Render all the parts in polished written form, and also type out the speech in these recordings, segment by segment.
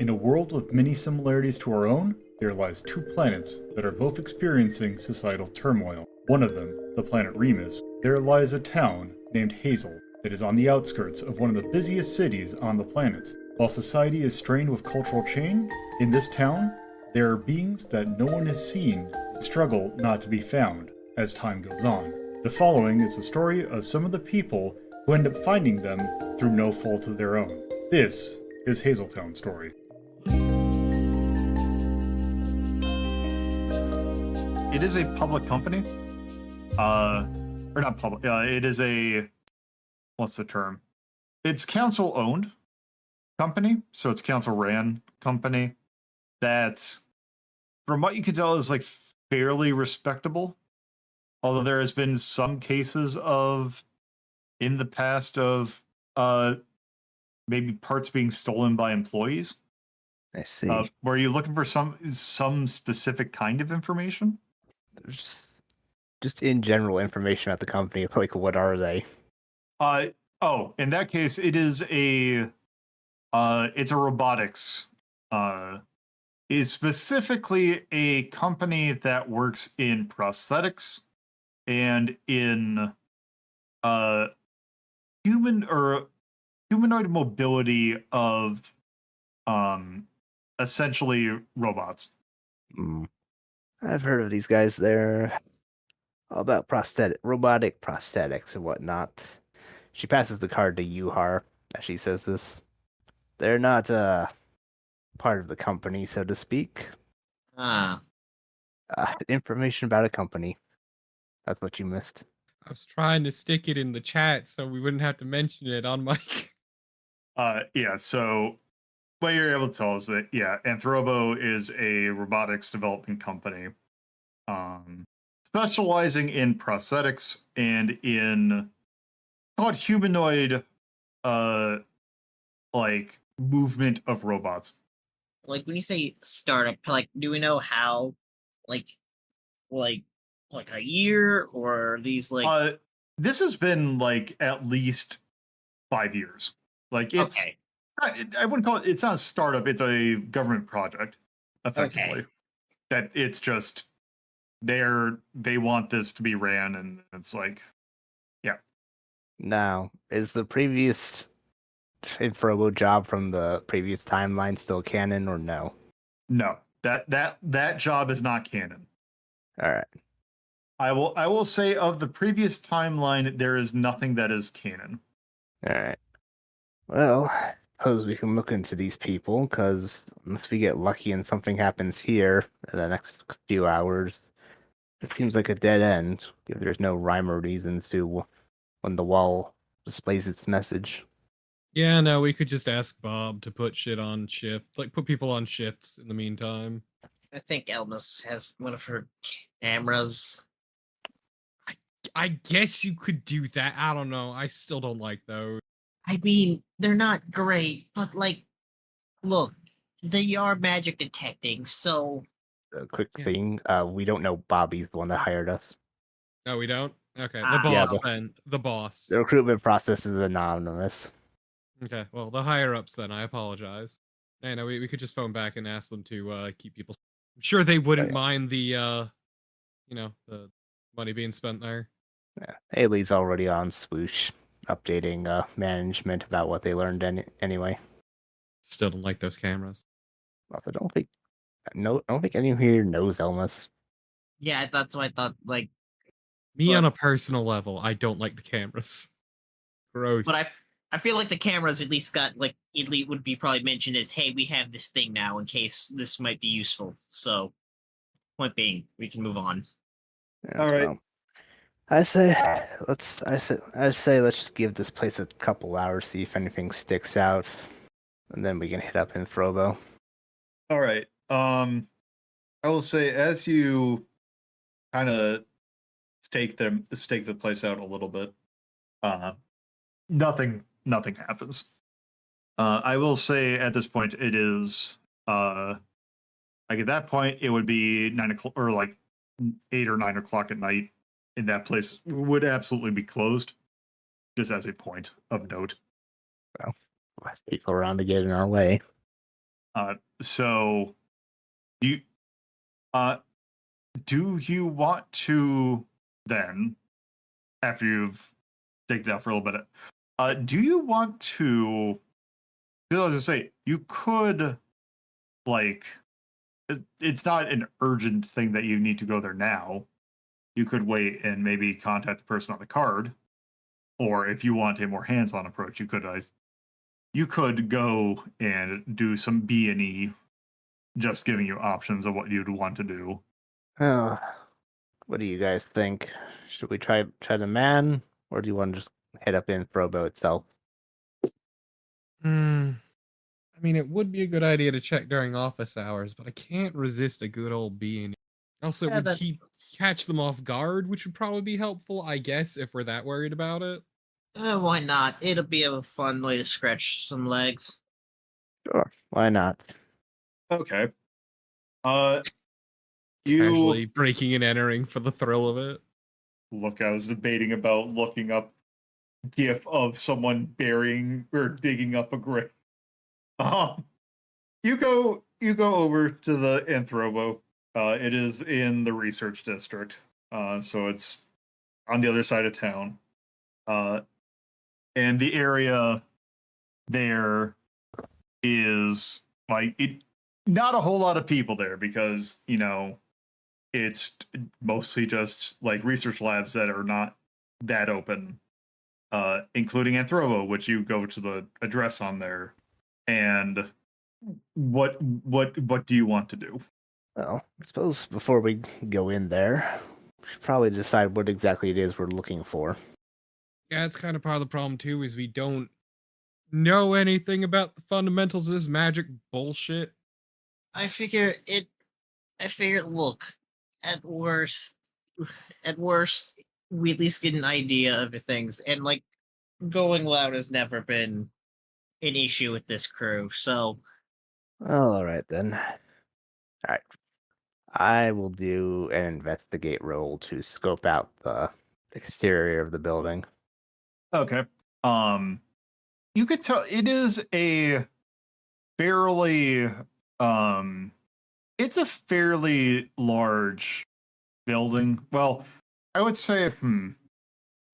In a world with many similarities to our own, there lies two planets that are both experiencing societal turmoil. One of them, the planet Remus, there lies a town named Hazel that is on the outskirts of one of the busiest cities on the planet. While society is strained with cultural change, in this town, there are beings that no one has seen and struggle not to be found as time goes on. The following is the story of some of the people who end up finding them through no fault of their own. This is Hazeltown Story. It is a public company. Or not public. It is a, what's the term? It's council owned company. So it's council ran company that, from what you can tell, is like fairly respectable. Although there has been some cases of, in the past, of maybe parts being stolen by employees. I see. Were you looking for some specific kind of information? Just in general information about the company, like what are they? In that case, it is it's a robotics. Is specifically a company that works in prosthetics and in humanoid mobility of essentially robots. I've heard of these guys. They're all about robotic prosthetics and whatnot. She passes the card to Yuhar as she says this. They're not part of the company, so to speak. Information about a company. That's what you missed. I was trying to stick it in the chat so we wouldn't have to mention it on mic. So what you're able to tell is that, Anthrobo is a robotics development company specializing in prosthetics and in called humanoid like movement of robots. Like when you say startup, like do we know how like a year or these like this has been like at least 5 years. Like it's okay. I wouldn't call it's not a startup, it's a government project, effectively. Okay. That it's just they want this to be ran, and it's like, yeah. Now, is the previous Infrobo job from the previous timeline still canon or no? No. That job is not canon. Alright. I will say of the previous timeline, there is nothing that is canon. Alright. Well, suppose we can look into these people, because unless we get lucky and something happens here in the next few hours, it seems like a dead end, if there's no rhyme or reason to when the wall displays its message. Yeah, no, we could just ask Bob to put shit on shift, like put people on shifts in the meantime. I think Elmas has one of her cameras. I guess you could do that. I don't know. I still don't like those. I mean, they're not great, but like, look, they are magic detecting, so A quick thing, we don't know Bobby's the one that hired us. No, we don't? Okay, the Ah, boss yeah, then. The boss. The recruitment process is anonymous. Okay, well, the higher-ups then. I apologize. I know we could just phone back and ask them to keep people... I'm sure they wouldn't mind the, the money being spent there. Yeah. Haley's already on Swoosh, updating management about what they learned anyway. Still don't like those cameras. I don't think anyone here knows Elmas. yeah, that's what I thought. Like, Me But- on a personal level, I don't like the cameras. Gross. but I feel like the cameras at least got like would be probably mentioned as, hey, we have this thing now in case this might be useful. So, point being, we can move on. Yeah, All right. well, I say let's give this place a couple hours, see if anything sticks out, and then we can hit up Infrobo. All right. I will say, as you kind of stake the place out a little bit, nothing happens. I will say at this point it is like at that point it would be 9 o'clock or like 8 or 9 o'clock at night, and that place would absolutely be closed, just as a point of note. Less people around to get in our way. So you uh do you want to then, after you've digged it out for a little bit, do you want to? Because as I say, you could like it's not an urgent thing that you need to go there now. You could wait and maybe contact the person on the card, or if you want a more hands-on approach, you could go and do some B&E, just giving you options of what you'd want to do. Oh, what do you guys think? Should we try the man, or do you want to just head up in Frobo itself? Hmm. I mean, it would be a good idea to check during office hours, but I can't resist a good old being. Also, it Yeah, would that's catch them off guard, which would probably be helpful, I guess, if we're that worried about it. why not? It'll be a fun way to scratch some legs. Sure, why not? Okay. Uh, you Casually breaking and entering for the thrill of it. look. I was debating about looking up GIF of someone burying or digging up a grave. You go over to the Anthropo. It is in the research district. So it's on the other side of town. And the area there is like it not a whole lot of people there because, it's mostly just like research labs that are not that open. Including Anthropo, which you go to the address on there. And what do you want to do? Well, I suppose before we go in there, we should probably decide what exactly it is we're looking for. Yeah, it's kind of part of the problem too, is we don't know anything about the fundamentals of this magic bullshit. I figure it. I figure, look, at worst, at worst, we at least get an idea of the things, and like going loud has never been an issue with this crew. So Well, all right then. All right, I will do an investigate roll to scope out the exterior of the building. Okay. You could tell it is a fairly it's a fairly large building. Well, I would say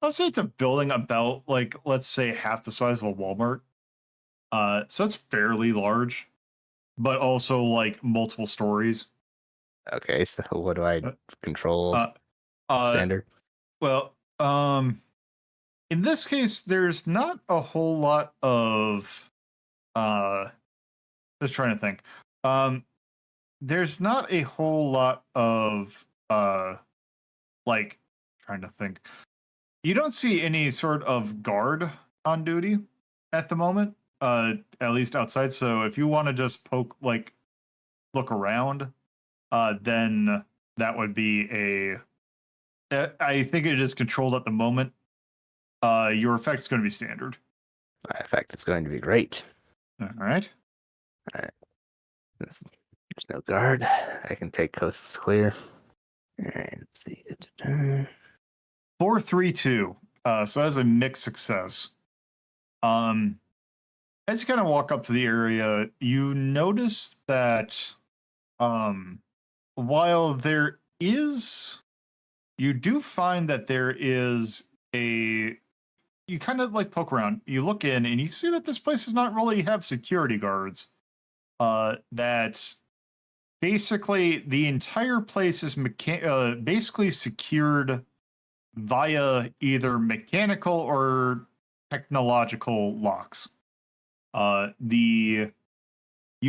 it's a building about like let's say half the size of a Walmart. So it's fairly large, but also like multiple stories. Okay, so what do I Uh, control? uh, uh Standard. well, in this case there's not a whole lot of just trying to think. There's not a whole lot of like trying to think. You don't see any sort of guard on duty at the moment, at least outside. So if you want to just look around, then that would be I think it is controlled at the moment. Your effect is going to be standard. My effect is going to be great. All right. All right. There's no guard. I can take coasts clear. All right, let's see. 4-3-2. So that's a mixed success. As you kind of walk up to the area, you notice that while you do find that there is you kind of like poke around, you look in and you see that this place does not really have security guards. That basically the entire place is basically secured via either mechanical or technological locks. You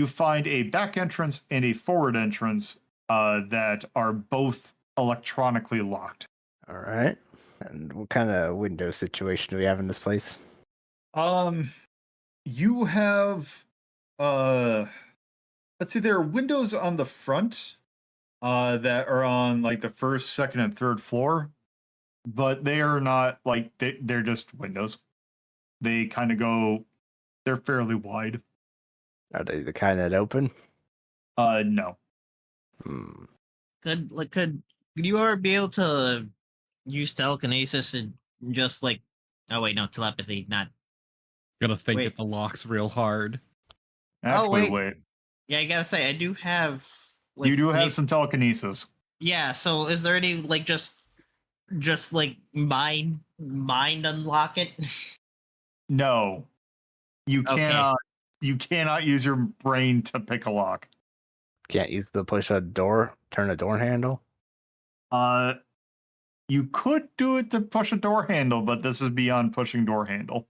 find a back entrance and a forward entrance that are both electronically locked. All right. And what kind of window situation do we have in this place? You have let's see, there are windows on the front that are on like the first, second, and third floor, but they are not like they're just windows. They kind of they're fairly wide. Are they the kind that open? No. Hmm. could you ever be able to use telekinesis and just like, oh wait, no, telepathy, not. Gonna think Wait. at the locks real hard. Actually, wait. wait. Yeah, I gotta say, I do have. You do have some telekinesis. Yeah. So, is there any like just like mind unlock it? No, you Okay. cannot. You cannot use your brain to pick a lock. Can't use the push a door, turn a door handle. You could do it to push a door handle, but this is beyond pushing door handle.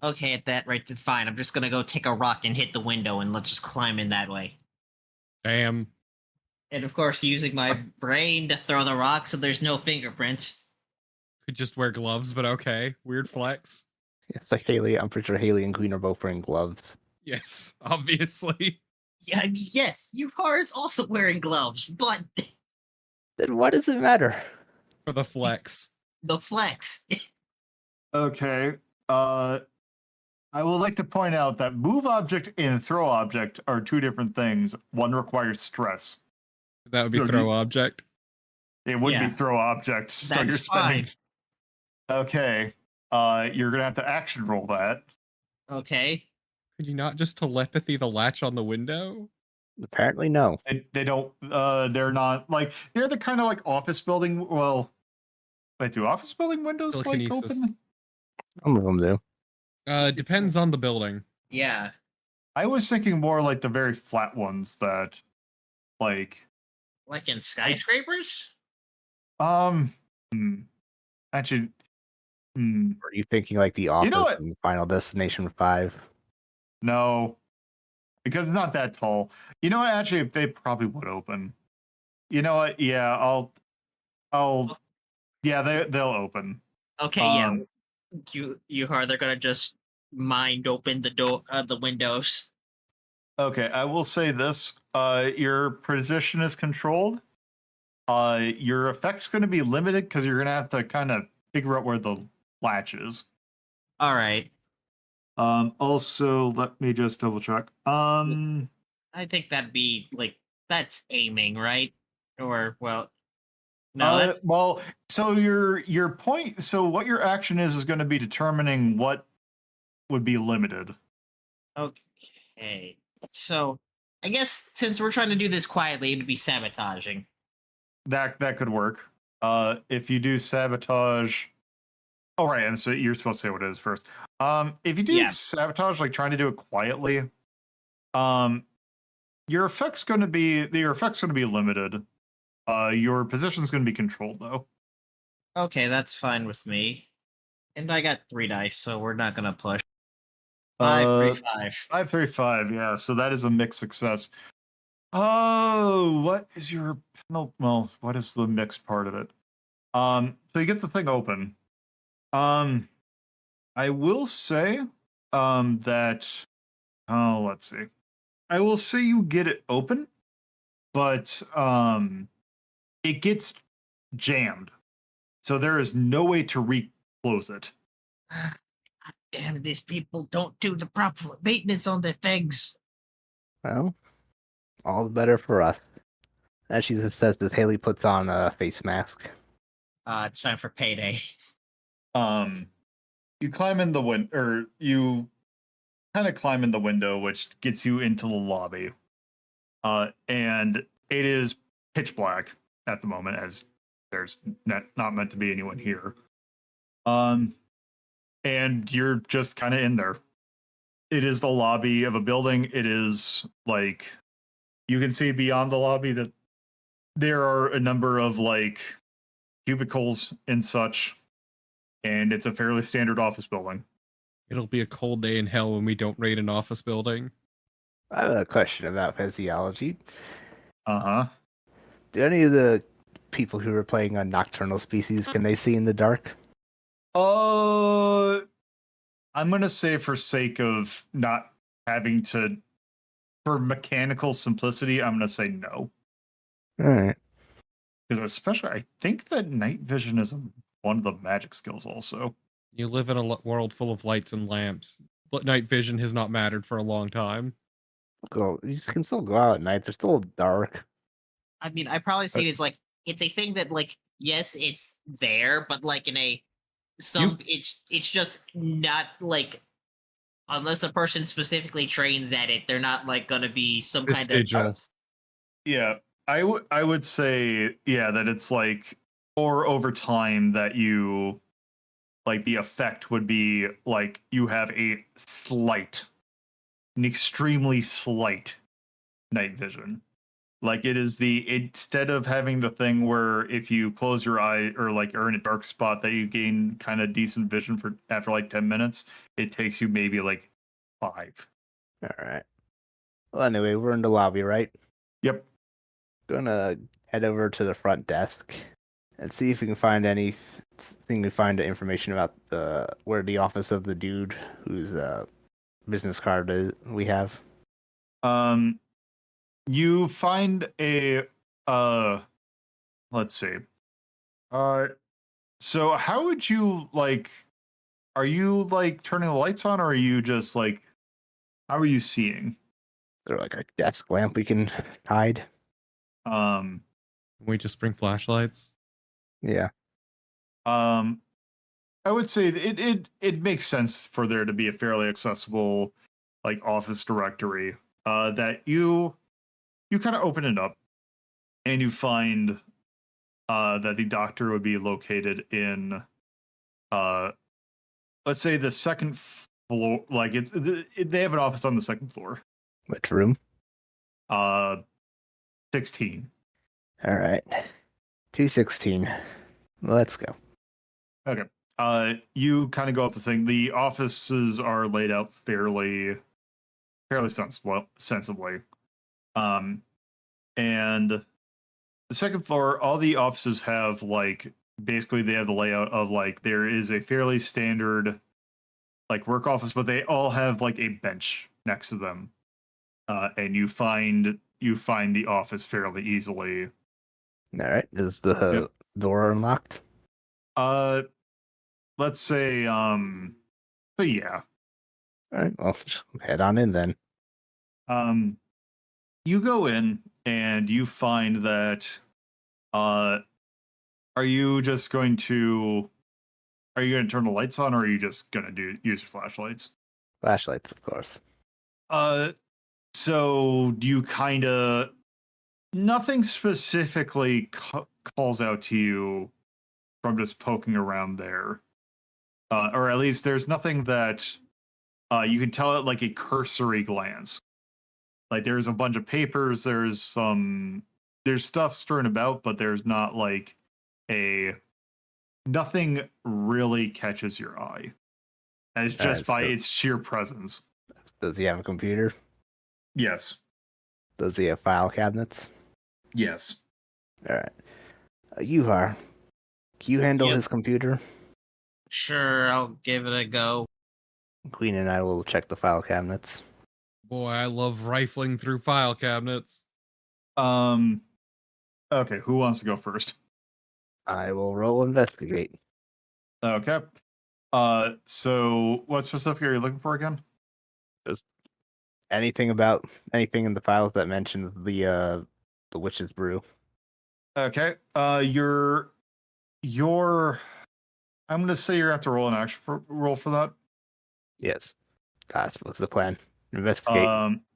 Okay, at that rate, then fine. I'm just gonna go take a rock and hit the window, and let's just climb in that way. Damn. And of course, using my brain to throw the rock, so there's no fingerprints. Could just wear gloves, but okay. Weird flex. It's like Haley. I'm pretty sure Haley and Queen are both wearing gloves. Yes, obviously. Yeah, I mean, yes, Yuhar is also wearing gloves, but Then what does it matter? For the flex. the flex. Okay. I would like to point out that move object and throw object are two different things. One requires stress. That would be So throw you- object. It would Yeah. be throw object. So That's you're spending. fine. Okay. You're gonna have to action roll that. Okay. Could you not just telepathy the latch on the window? Apparently, no. They don't. They're not like they're the kind of like office building. Well, wait, do office building windows like Telekinesis. open? Some of them do. Depends on the building. Yeah. I was thinking more like the very flat ones that, like, Like in skyscrapers? hmm, actually, Or are you thinking like the Office know what? and Final Destination 5? no, because it's not that tall. You know what? Actually, they probably would open. You know what? Yeah, yeah, they'll open. Okay, yeah. Yuhar, they're gonna just mind open the door, the windows. Okay, I will say this. Your position is controlled. Your effect's going to be limited because you're going to have to kind of figure out where the latch is. All right. Also, let me just double check. I think that'd be like that's aiming, right? Or well, no, that's well, so your point. So what your action is going to be determining what would be limited. okay. So I guess since we're trying to do this quietly, it'd be sabotaging. That could work. If you do sabotage. Oh right, and so you're supposed to say what it is first. If you do Yeah. sabotage, like trying to do it quietly, your effect's going to be limited. Your position's going to be controlled though. Okay, that's fine with me. And I got 3 dice, so we're not gonna push. 5, 3, 5. 5-3-5, yeah. So that is a mixed success. Oh, what is your penalty? Well, what is the mixed part of it? So you get the thing open. I will say, that. Oh, let's see. I will say you get it open, but it gets jammed, so there is no way to reclose it. God damn it, these people don't do the proper maintenance on their things. Well, all the better for us. As she says, as Haley puts on a face mask. It's time for payday. You climb in the window, or you kind of climb in the window, which gets you into the lobby. And it is pitch black at the moment, as there's not meant to be anyone here. And you're just kind of in there. It is the lobby of a building. It is like you can see beyond the lobby that there are a number of like cubicles and such, and it's a fairly standard office building. It'll be a cold day in hell when we don't raid an office building. I have a question about physiology. Uh-huh. Do any of the people who are playing on Nocturnal Species, can they see in the dark? I'm gonna say for sake of not having to, for mechanical simplicity, I'm gonna say no. Alright. Because especially, I think that night vision is one of the magic skills also. You live in a world full of lights and lamps. But night vision has not mattered for a long time. You can still go out at night. They're still dark. I mean, I probably see it as like it's a thing that like yes, it's there, but like in a it's just not like unless a person specifically trains at it, they're not like gonna be some kind Vestigial. of Yeah, I would say that it's like, or over time that you like the effect would be like you have an extremely slight night vision. Like it is instead of having the thing where if you close your eye or like are in a dark spot that you gain kind of decent vision for after like 10 minutes, it takes you maybe like 5. All right. Well, anyway, we're in the lobby, right? Yep. Gonna head over to the front desk and see if we can find information about where the office of the dude whose business card we have. You find a let's see. So how would you like? Are you like turning the lights on, or are you just like? How are you seeing? Or like a desk lamp we can hide. Um, Can we just bring flashlights? Yeah. I would say it makes sense for there to be a fairly accessible like office directory. That you kind of open it up, and you find that the doctor would be located in let's say the second floor. Like they have an office on the second floor. Which room? 16. All right. 216. Let's go. Okay. You kind of go up the thing. The offices are laid out fairly sensibly. And the second floor, all the offices have like basically they have the layout of like there is a fairly standard like work office, but they all have like a bench next to them. And you find the office fairly easily. All right. Is the door unlocked? Let's say but yeah. All right. Well, head on in then. You go in and you find that are you going to turn the lights on, or are you just going to use your flashlights? Flashlights, of course. So you kind of nothing specifically calls out to you from just poking around there. Or at least there's nothing that you can tell at like a cursory glance. Like there's a bunch of papers, there's stuff strewn about, but there's not like nothing really catches your eye. As just by its sheer presence. Does he have a computer? Yes. Does he have file cabinets? Yes. All right. Can you handle his computer? Sure, I'll give it a go. Queen and I will check the file cabinets. Boy, I love rifling through file cabinets. Okay, who wants to go first? I will roll investigate. Okay. So what specifically are you looking for again? Just anything in the files that mentions the witch's brew. Okay. I'm gonna say you're gonna have to roll an action roll for that. Yes. That was the plan. Investigate.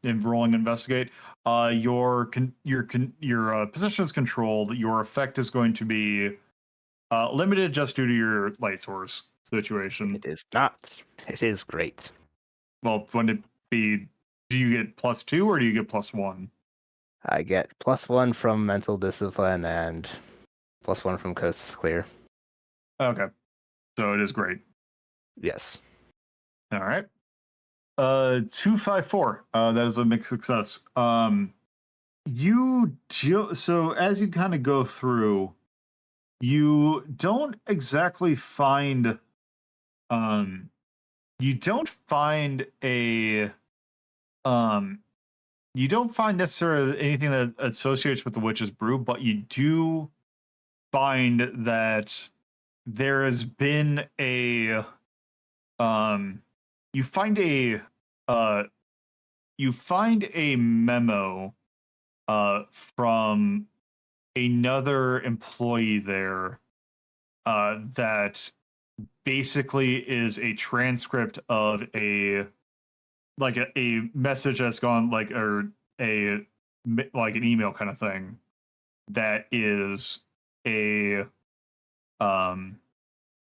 In rolling investigate, your position is controlled. Your effect is going to be limited just due to your light source situation. It is not. It is great. Well, wouldn't it be? Do you get +2 or do you get +1? I get +1 from mental discipline and +1 from coast clear. Okay, so it is great. Yes. All right. 254. That is a mixed success. So as you kind of go through, you don't exactly find you don't find necessarily anything that associates with the witch's brew, but you do find that there has been you find a memo from another employee there that basically is a transcript of a like a message that's gone like or like an email kind of thing that is a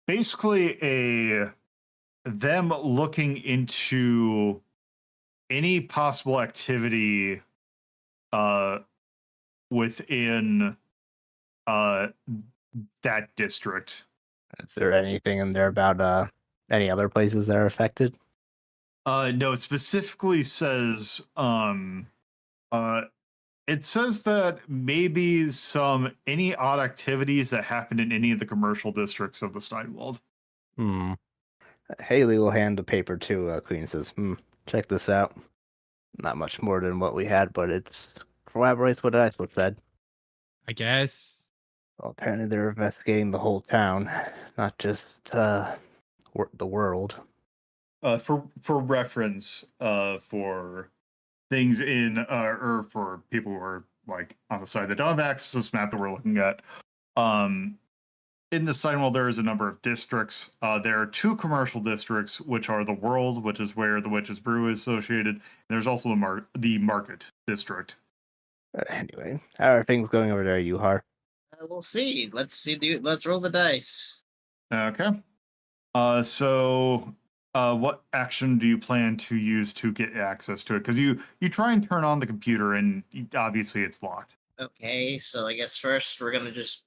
basically a them looking into any possible activity within that district. Is there anything in there about any other places that are affected? No, it specifically says it says that maybe any odd activities that happened in any of the commercial districts of the Steinwald. Hmm. Haley will hand the paper to Queen. Says, check this out. Not much more than what we had, but it's corroborates what I said. I guess. Well, apparently they're investigating the whole town, not just the world. For reference, for things in or for people who are like on the side that don't have access to this map that we're looking at, in the Steinwald there is a number of districts. There are 2 commercial districts, which are the World, which is where the Witch's Brew is associated. And there's also the Market district. Anyway, how are things going over there, Yuhar? We'll see. Let's see, dude. Let's roll the dice. Okay. So what action do you plan to use to get access to it? Because you try and turn on the computer, and obviously it's locked. Okay, so I guess first we're gonna just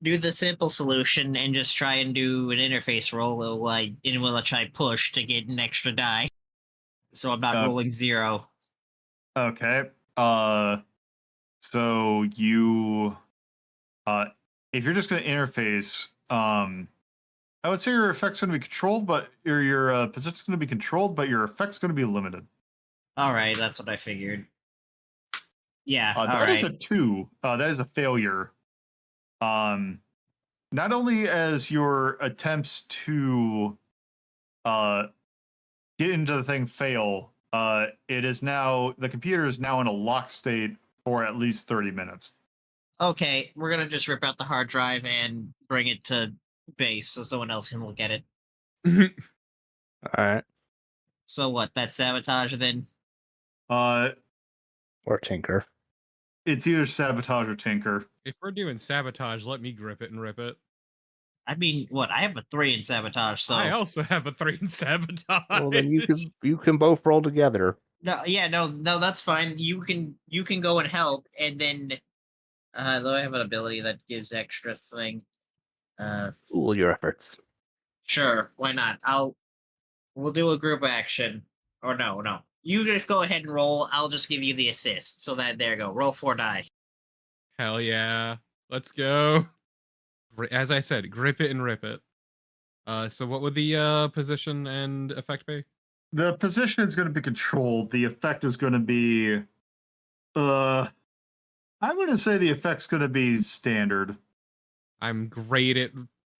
do the simple solution and just try and do an interface roll while I try push to get an extra die. So I'm not rolling 0. Okay. So you if you're just going to interface, I would say your effect's going to be controlled, but your position's going to be controlled, but your effect's going to be limited. All right, that's what I figured. Yeah, that is a 2. That is a failure. Not only as your attempts to get into the thing fail, the computer is now in a lock state for at least 30 minutes. Okay, we're gonna just rip out the hard drive and bring it to base so someone else can look at it. All right. So what? That's sabotage then? Or tinker. It's either sabotage or tinker. If we're doing sabotage, let me grip it and rip it. I mean, what? I have a 3 in sabotage, so I also have a 3 in sabotage. Well, then you can both roll together. no, that's fine. You can go and help, and then though I have an ability that gives extra thing. Pool your efforts. Sure, why not? We'll do a group action. Or no. You just go ahead and roll. I'll just give you the assist. So there you go. Roll 4 die. Hell yeah. Let's go. As I said, grip it and rip it. So what would the position and effect be? The position is going to be controlled. The effect is going to be I'm going to say the effect's going to be standard. I'm great at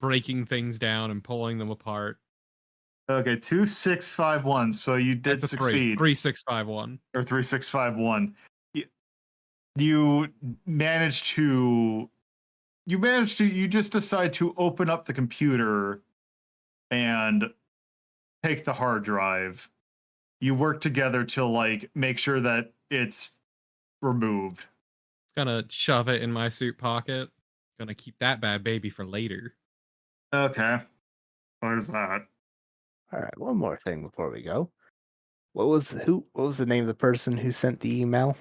breaking things down and pulling them apart. Okay, 2, 6, 5, 1. So you did succeed. 3, 6, 5, 1. Or 3, 6, 5, 1. You just decide to open up the computer and take the hard drive. You work together to make sure that it's removed. Gonna shove it in my suit pocket. Gonna keep that bad baby for later. Okay. What is that? All right, one more thing before we go. What was the name of the person who sent the email?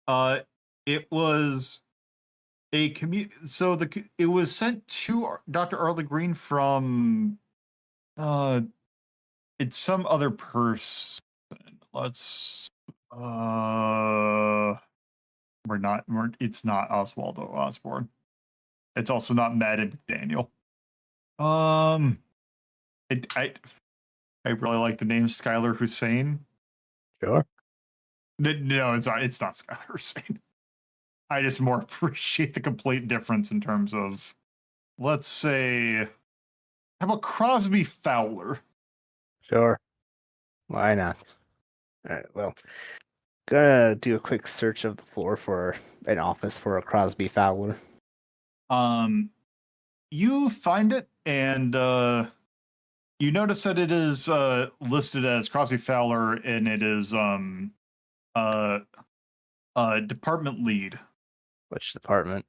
It was a it was sent to Dr. Arlie Green from it's some other person. Let's it's not Oswaldo Osborne. It's also not Matt and McDaniel. I really like the name Skylar Hussein. Sure. No, it's not Skylar Hussein. I just more appreciate the complete difference in terms of, let's say, how about Crosby Fowler? Sure. Why not? All right, well, gonna do a quick search of the floor for an office for a Crosby Fowler. You find it, and You notice that it is listed as Crosby Fowler, and it is department lead. Which department?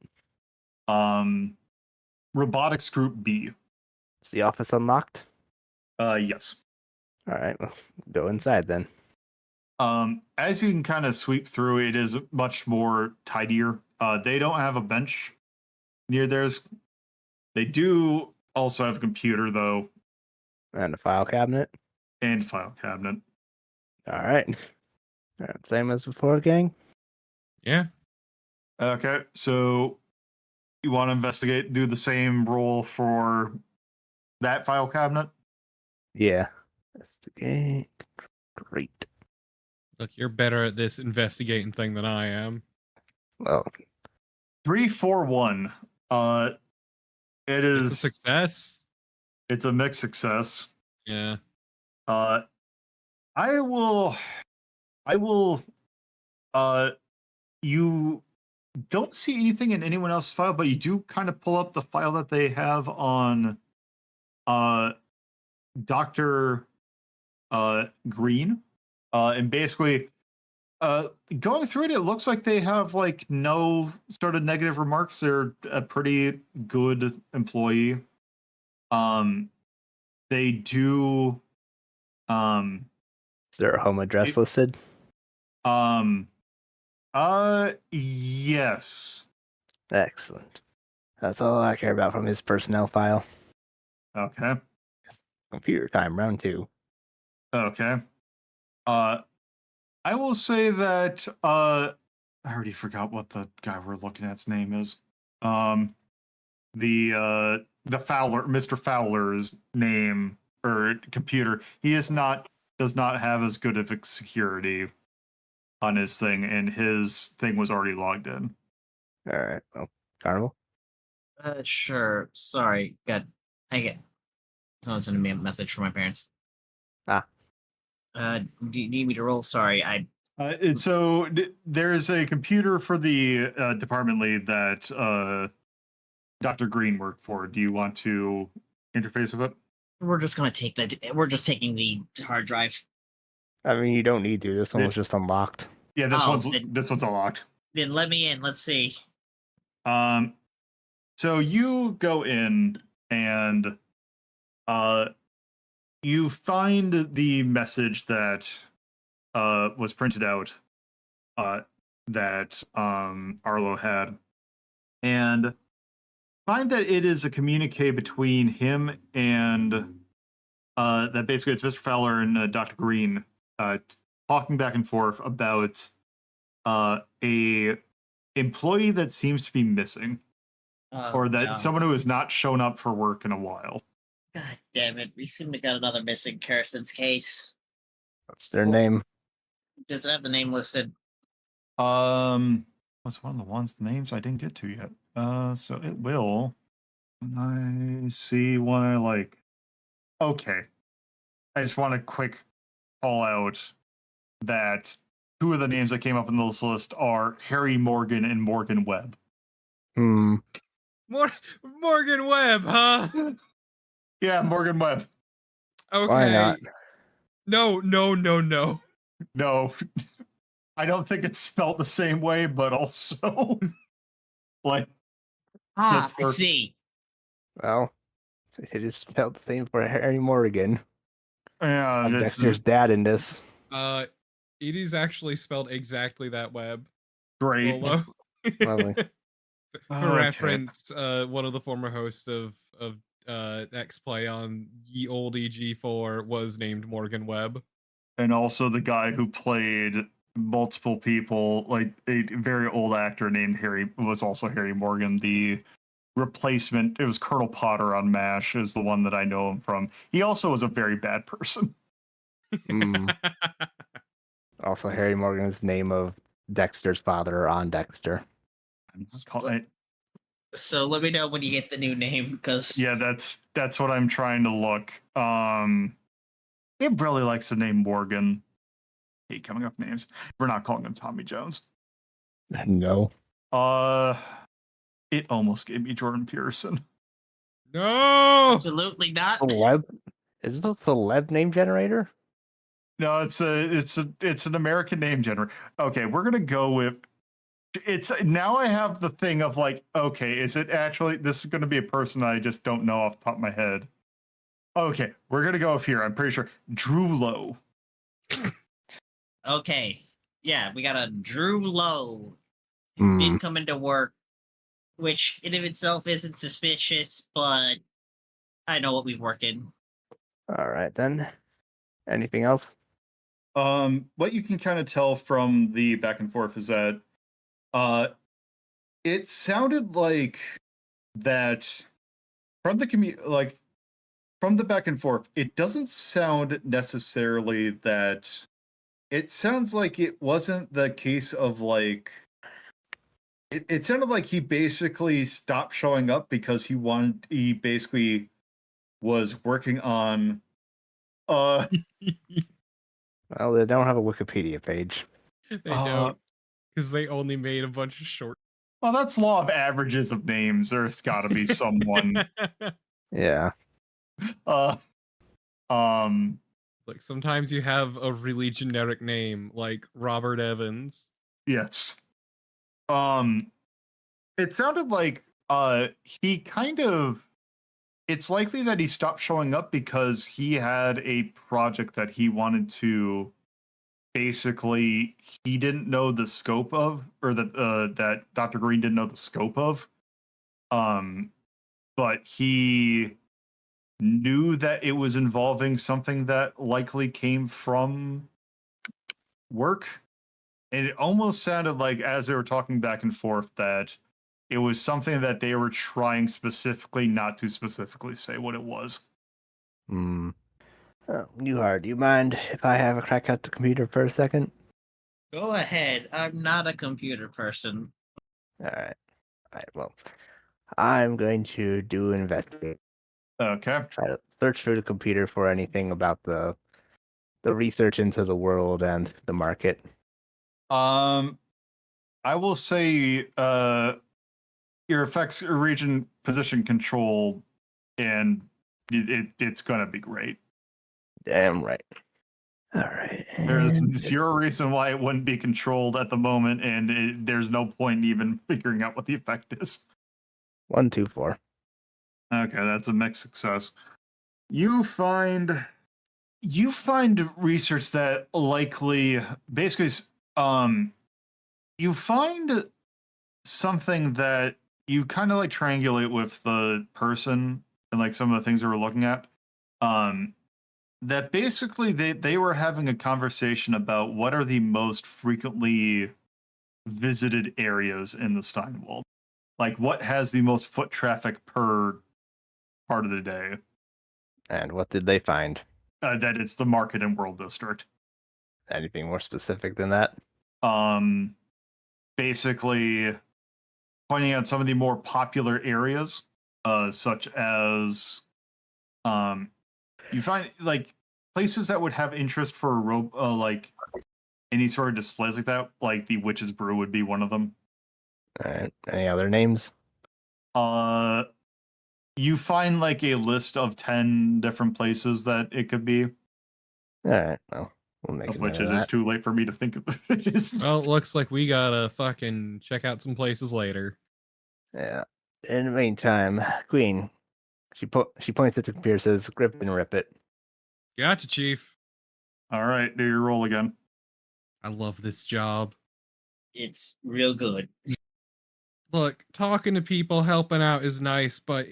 Robotics Group B. Is the office unlocked? Yes. All right, well, go inside then. As you can kind of sweep through, it is much more tidier. They don't have a bench near theirs. They do also have a computer, though, And a file cabinet. and file cabinet. All right. Same as before, gang. Yeah. Okay, so you want to investigate, do the same role for that file cabinet? Yeah. Investigate. Great. Look, you're better at this investigating thing than I am. Well, 341. It It's a is. success. It's a mixed success. Yeah. I will. You don't see anything in anyone else's file, but you do kind of pull up the file that they have on Dr. Green. And basically, going through it, it looks like they have like no sort of negative remarks. They're a pretty good employee. They do. is there a home address listed? Yes. Excellent. That's all I care about from his personnel file. Okay. Computer time, round 2. Okay. I will say that I already forgot what the guy we're looking at's name is. The Fowler, Mr. Fowler's name or computer, does not have as good of a security on his thing, and his thing was already logged in. All right. Well, Carnival. Sure. Sorry. Someone sending me a message from my parents. Ah. Do you need me to roll? Sorry, So there is a computer for the department lead that Dr. Green worked for. Do you want to interface with it? we're just gonna take we're just taking the hard drive. I mean, you don't need to. This one was just unlocked. Yeah, this one's unlocked. Then let me in. Let's see. So you go in and you find the message that was printed out that Arlo had, and find that it is a communique between him and that basically it's Mr. Fowler and Dr. Green talking back and forth about a employee that seems to be missing, or that someone who has not shown up for work in a while. God damn it! We seem to got another missing person's case. What's their name? Does it have the name listed? What's one of the ones names I didn't get to yet? So it will. I see one I like. Okay. I just want to quick call out that 2 of the names that came up in this list are Harry Morgan and Morgan Webb. Morgan Webb, huh? Yeah, Morgan Webb. Okay. Why not? No. No, I don't think it's spelled the same way, but also like. I see. Well, it is spelled the same for Harry Morgan. Yeah, I'm Dexter's dad in this. It is actually spelled exactly that, Webb. great. Lolo. Lovely. For reference, one of the former hosts of X Play on Ye Old EG4 was named Morgan Webb. And also the guy who played multiple people, like a very old actor named Harry, was also Harry Morgan. The replacement, it was Colonel Potter on MASH, is the one that I know him from. He also was a very bad person. Also, Harry Morgan's name of Dexter's father on Dexter. So let me know when you get the new name, because Yeah, that's what I'm trying to look. He really likes the name Morgan. Hate coming up names. We're not calling him Tommy Jones. No. It almost gave me Jordan Peterson. No. absolutely not. Webb? Is this a celeb name generator? No, it's an American name generator. Okay, we're gonna go with it's now I have the thing of like, okay, is it actually this is gonna be a person I just don't know off the top of my head. Okay, we're gonna go with here. I'm pretty sure Drew Lowe. Okay. Yeah, we got a Drew Lowe who Hmm. didn't come into work, which in of itself isn't suspicious, but I know what we work in. All right then. Anything else? What you can kind of tell from the back and forth is that it sounded like that from the from the back and forth, it doesn't sound necessarily that it sounds like it wasn't the case of like it sounded like he basically stopped showing up because he basically was working on Well, they don't have a Wikipedia page. They don't, because they only made a bunch of short. well, that's law of averages of names. There's got to be someone. Yeah. Like sometimes you have a really generic name, like Robert Evans. Yes. It sounded like he kind of. It's likely that he stopped showing up because he had a project that he wanted to. Basically, he didn't know the scope of, or that Dr. Green didn't know the scope of. But he knew that it was involving something that likely came from work. And it almost sounded like, as they were talking back and forth, that it was something that they were trying specifically not to specifically say what it was. Newhart, do you mind if I have a crack at the computer for a second? Go ahead. I'm not a computer person. All right. Well, I'm going to do an investigate. Okay. Try to search through the computer for anything about the research into the world and the market. I will say your effects region position control, and it's gonna be great. Damn right. All right. There's and- zero reason why it wouldn't be controlled at the moment, and there's no point in even figuring out what the effect is. 1, 2, 4. Okay, that's a mixed success. You find research that likely basically you find something that you kind of like triangulate with the person and like some of the things that we're looking at. That basically they were having a conversation about what are the most frequently visited areas in the Steinwald. Like what has the most foot traffic per part of the day. And what did they find? That it's the Market and World District. Anything more specific than that? Basically pointing out some of the more popular areas, such as you find like places that would have interest for like any sort of displays like that, like the Witch's Brew would be one of them. All right. Any other names? You find like a list of 10 different places that it could be. All right. Well, we'll make Of a which note it of is that. too late for me to think of. Well, it looks like we gotta fucking check out some places later. Yeah. In the meantime, Queen, she points at the computer, says, "Grip and rip it." Gotcha, Chief. All right, do your roll again. I love this job. It's real good. Look, talking to people, helping out is nice, but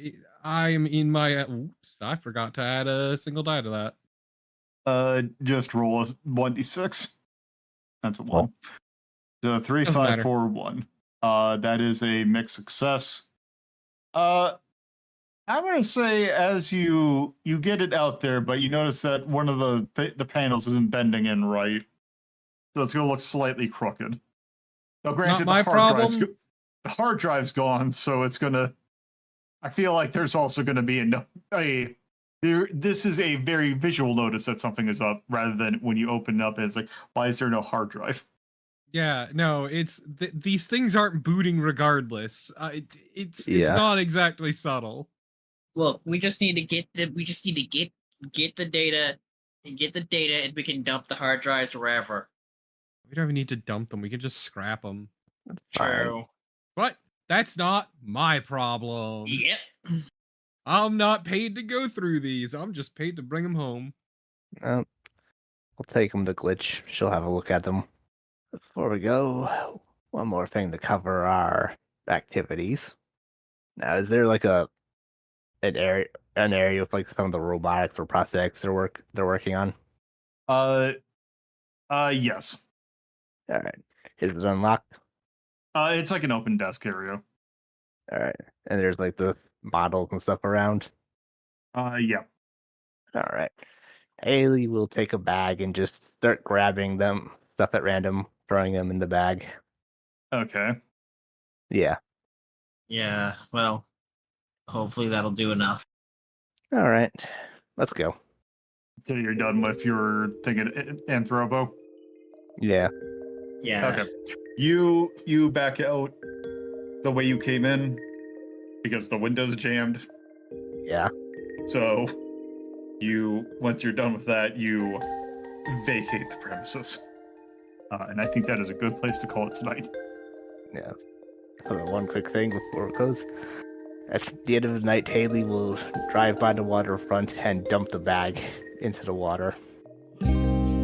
I am in my. Oops, I forgot to add a single die to that. Just roll a 1d6. That's a Oh. 1. So 3, Doesn't 5, matter. 4, 1. That is a mixed success. I'm gonna say as you get it out there, but you notice that one of the panels isn't bending in right, so it's gonna look slightly crooked. Now, granted, my problem. The hard drive's gone, so it's gonna. I feel like there's also gonna be this is a very visual notice that something is up, rather than when you open it up and it's like, why is there no hard drive? Yeah, no, it's these things aren't booting regardless. It's Yeah. not exactly subtle. Look, we just need to get get the data, and we can dump the hard drives wherever. We don't even need to dump them. We can just scrap them. True. But that's not my problem. Yep. I'm not paid to go through these. I'm just paid to bring them home. We'll take them to Glitch. She'll have a look at them. Before we go, one more thing to cover our activities. Now, is there like an area with like some of the robotics or prosthetics they're working on? Yes. All right. Is it unlocked? It's like an open desk area. All right. And there's like the models and stuff around. Yeah. All right. Haley will take a bag and just start grabbing them stuff at random, throwing them in the bag. Okay. Yeah. Yeah. Well, hopefully that'll do enough. All right. Let's go. So you're done with your thing at Anthropo? Yeah. Yeah. Okay. You back out the way you came in because the window's jammed. Yeah. So once you're done with that, you vacate the premises. And I think that is a good place to call it tonight. Yeah. One quick thing before it goes. At the end of the night, Haley will drive by the waterfront and dump the bag into the water.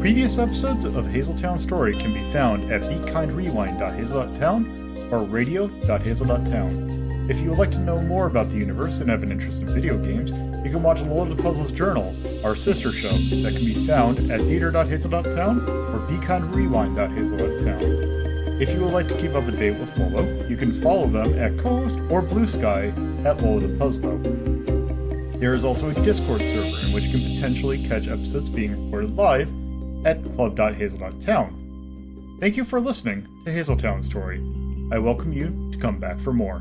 Previous episodes of Hazeltown Story can be found at bekindrewind.hazel.town or radio.hazel.town. If you would like to know more about the universe and have an interest in video games, you can watch LoloDePuzlo's Journal, our sister show, that can be found at theater.hazel.town or bekindrewind.hazel.town. If you would like to keep up to date with Lolo, you can follow them at co-host or BlueSky at LoloDePuzlo. There is also a Discord server in which you can potentially catch episodes being recorded live at club.hazel.town. Thank you for listening to Hazeltown Story. I welcome you to come back for more.